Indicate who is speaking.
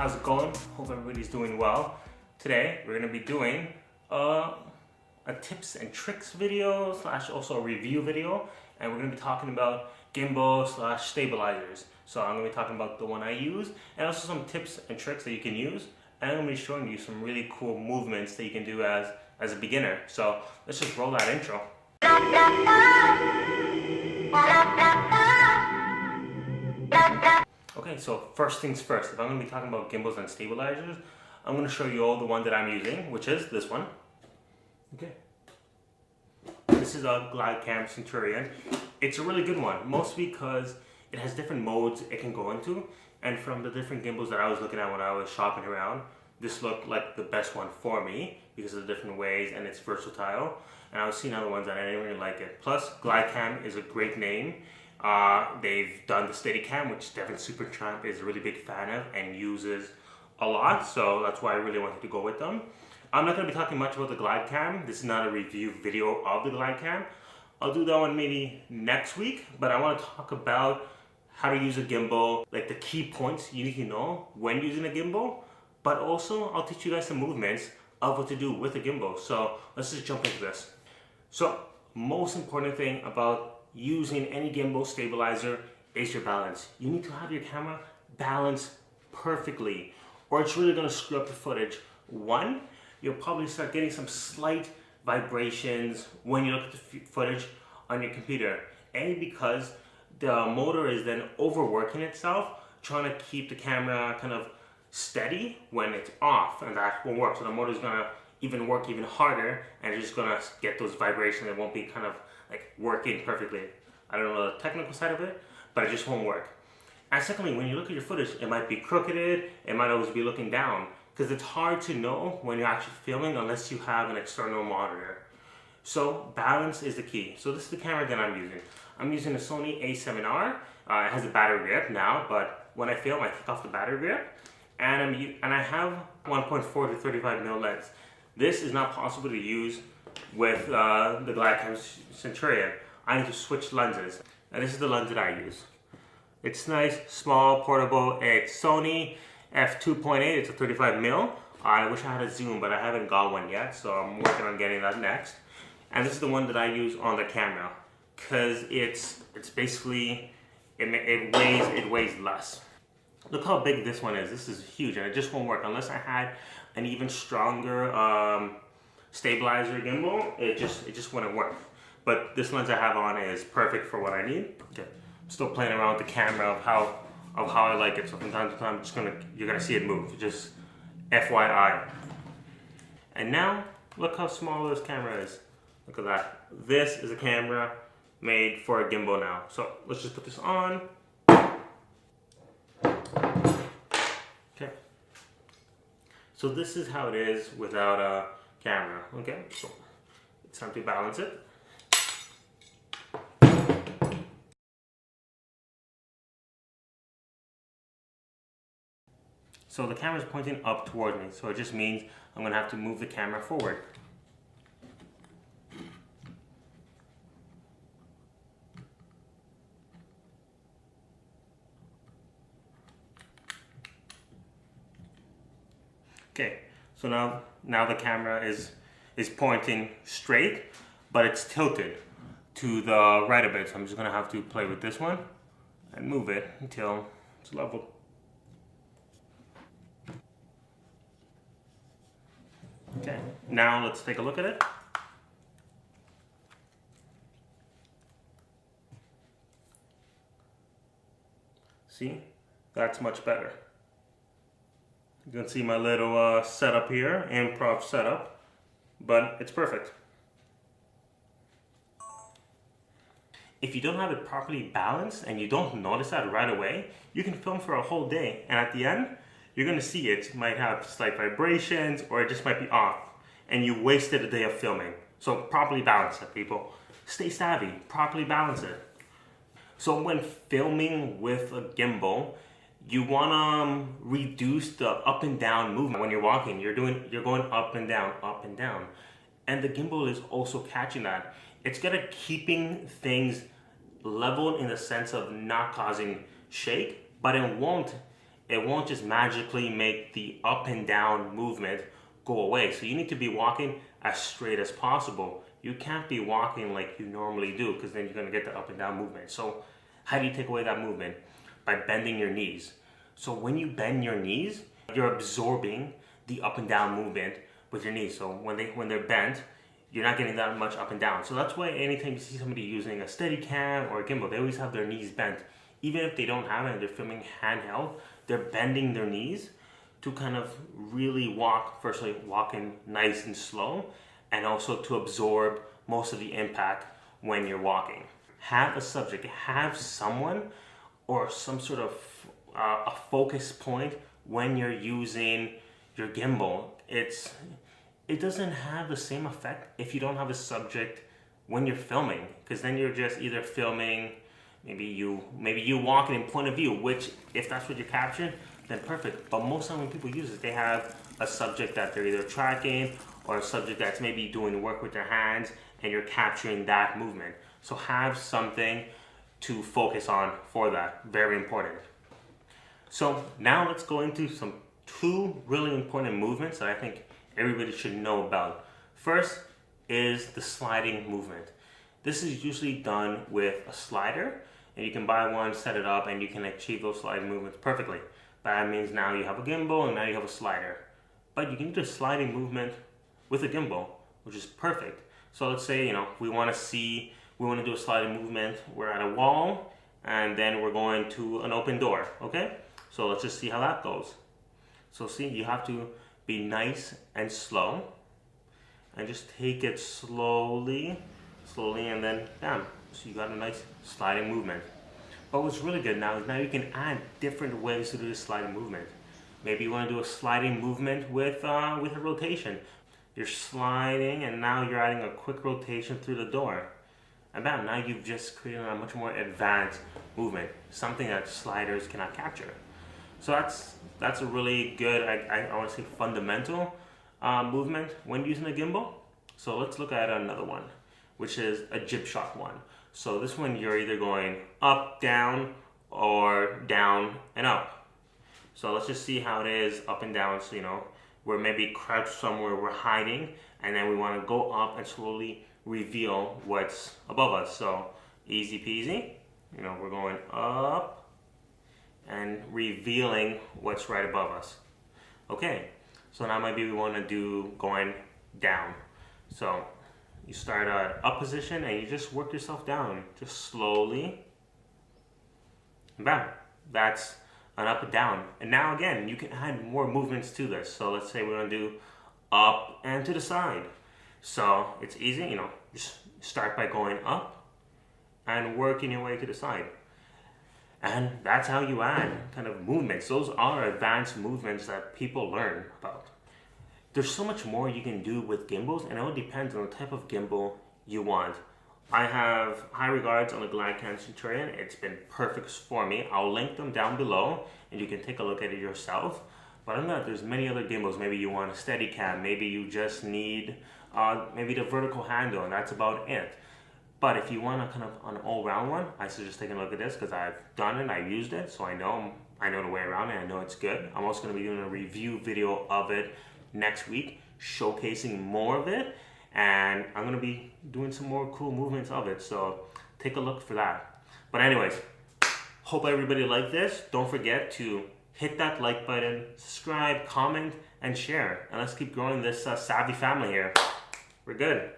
Speaker 1: how's it going? Hope everybody's doing well. Today we're going to be doing a tips and tricks video slash also a review video, and we're going to be talking about gimbal slash stabilizers. So I'm going to be talking about the one I use and also some tips and tricks that you can use, and I'm going to be showing you some really cool movements that you can do as a beginner. So let's just roll that intro. Okay, so first things first, if I'm going to be talking about gimbals and stabilizers, I'm going to show you all the one that I'm using, which is this one. Okay. This is a GlideCam Centurion. It's a really good one, mostly because it has different modes it can go into, and from the different gimbals that I was looking at when I was shopping around, this looked like the best one for me because of the different ways and it's versatile. And I was seeing other ones and I didn't really like it. Plus, GlideCam is a great name. They've done the Steadicam, which Devin Supertramp is a really big fan of and uses a lot, so that's why I really wanted to go with them. I'm not going to be talking much about the GlideCam. This is not a review video of the GlideCam. I'll do that one maybe next week, but I want to talk about how to use a gimbal, like the key points you need to know when using a gimbal, but also I'll teach you guys some movements of what to do with a gimbal. So let's just jump into this. So most important thing about using any gimbal stabilizer is your balance. You need to have your camera balanced perfectly, or it's really going to screw up the footage. One, you'll probably start getting some slight vibrations when you look at the footage on your computer, and because the motor is then overworking itself trying to keep the camera kind of steady when it's off, and that won't work. So the motor is going to work even harder, and you're just going to get those vibrations. It won't be kind of like working perfectly. I don't know the technical side of it, but it just won't work. And secondly, when you look at your footage, it might be crooked, it might always be looking down, because it's hard to know when you're actually filming unless you have an external monitor. So balance is the key. So this is the camera that I'm using. I'm using a Sony a7R. It has a battery grip now, but when I film, I take off the battery grip, and I have 1.4 to 35 mil lens. This is not possible to use with the GlideCam Centurion. I need to switch lenses, and this is the lens that I use. It's nice, small, portable. It's Sony f2.8. It's a 35 mil. I wish I had a zoom, but I haven't got one yet, so I'm working on getting that next. And this is the one that I use on the camera, because it's basically it weighs less. Look how big this one is. This is huge, and it just won't work unless I had an even stronger stabilizer gimbal. It just wouldn't work. But this lens I have on is perfect for what I need. Okay. I'm still playing around with the camera of how I like it. So from time to time, you're gonna see it move. Just FYI. And now look how small this camera is. Look at that. This is a camera made for a gimbal now. So let's just put this on. Okay. So this is how it is without a camera. Okay. So it's time to balance it. So the camera is pointing up toward me, so it just means I'm going to have to move the camera forward. Okay, so now the camera is pointing straight, but it's tilted to the right a bit. So I'm just going to have to play with this one and move it until it's level. Okay, now let's take a look at it. See, that's much better. You can see my little setup here, improv setup, but it's perfect. If you don't have it properly balanced and you don't notice that right away, you can film for a whole day, and at the end, you're going to see it might have slight vibrations, or it just might be off, and you wasted a day of filming. So properly balance it, people. Stay savvy, properly balance it. So when filming with a gimbal, you want to reduce the up and down movement. When you're walking, you're going up and down, and the gimbal is also catching that. It's good at keeping things leveled in the sense of not causing shake, but it won't it won't just magically make the up and down movement go away. So you need to be walking as straight as possible. You can't be walking like you normally do, because then you're going to get the up and down movement. So how do you take away that movement? By bending your knees. So when you bend your knees, you're absorbing the up and down movement with your knees. So when they're bent, you're not getting that much up and down. So that's why anytime you see somebody using a Steadicam or a gimbal, they always have their knees bent. Even if they don't have it and they're filming handheld, they're bending their knees to kind of really walk, firstly walking nice and slow, and also to absorb most of the impact when you're walking. Have a subject, have someone or some sort of a focus point when you're using your gimbal. It doesn't have the same effect if you don't have a subject when you're filming, because then you're just either filming maybe you walking in point of view, which if that's what you're capturing, then perfect. But most of the time when people use it, they have a subject that they're either tracking or a subject that's maybe doing work with their hands, and you're capturing that movement. So have something to focus on for that. Very important. So now let's go into two really important movements that I think everybody should know about. First is the sliding movement. This is usually done with a slider, and you can buy one, set it up, and you can achieve those sliding movements perfectly. That means now you have a gimbal and now you have a slider. But you can do the sliding movement with a gimbal, which is perfect. So let's say, we want to do a sliding movement. We're at a wall, and then we're going to an open door, okay? So let's just see how that goes. So see, you have to be nice and slow, and just take it slowly, and then bam. So you got a nice sliding movement. But what's really good now is you can add different ways to do this sliding movement. Maybe you want to do a sliding movement with a rotation. You're sliding, and now you're adding a quick rotation through the door. And bam, now you've just created a much more advanced movement, something that sliders cannot capture. So that's a really good, I want to say fundamental movement when using a gimbal. So let's look at another one, which is a Jib Shot one. So this one, you're either going up, down, or down and up. So let's just see how it is up and down. So, we're maybe crouched somewhere, we're hiding, and then we want to go up and slowly reveal what's above us. So easy peasy, we're going up and revealing what's right above us. Okay, so now maybe we want to do going down. So you start at up position and you just work yourself down, just slowly. And bam, that's an up and down. And now again, you can add more movements to this. So let's say we want to do up and to the side. So it's easy, just start by going up and working your way to the side. And that's how you add kind of movements. Those are advanced movements that people learn about. There's so much more you can do with gimbals, and it all depends on the type of gimbal you want. I have high regards on the GlideCam Centurion. It's been perfect for me. I'll link them down below, and you can take a look at it yourself. But I know that there's many other gimbals. Maybe you want a Steadicam. Maybe you just need maybe the vertical handle, and that's about it. But if you want a kind of an all-round one, I suggest taking a look at this, because I've done it, I've used it, so I know the way around it, I know it's good. I'm also going to be doing a review video of it next week, showcasing more of it, and I'm going to be doing some more cool movements of it, so take a look for that. But anyways, hope everybody liked this. Don't forget to hit that like button, subscribe, comment, and share, and let's keep growing this Savvy family here. We're good.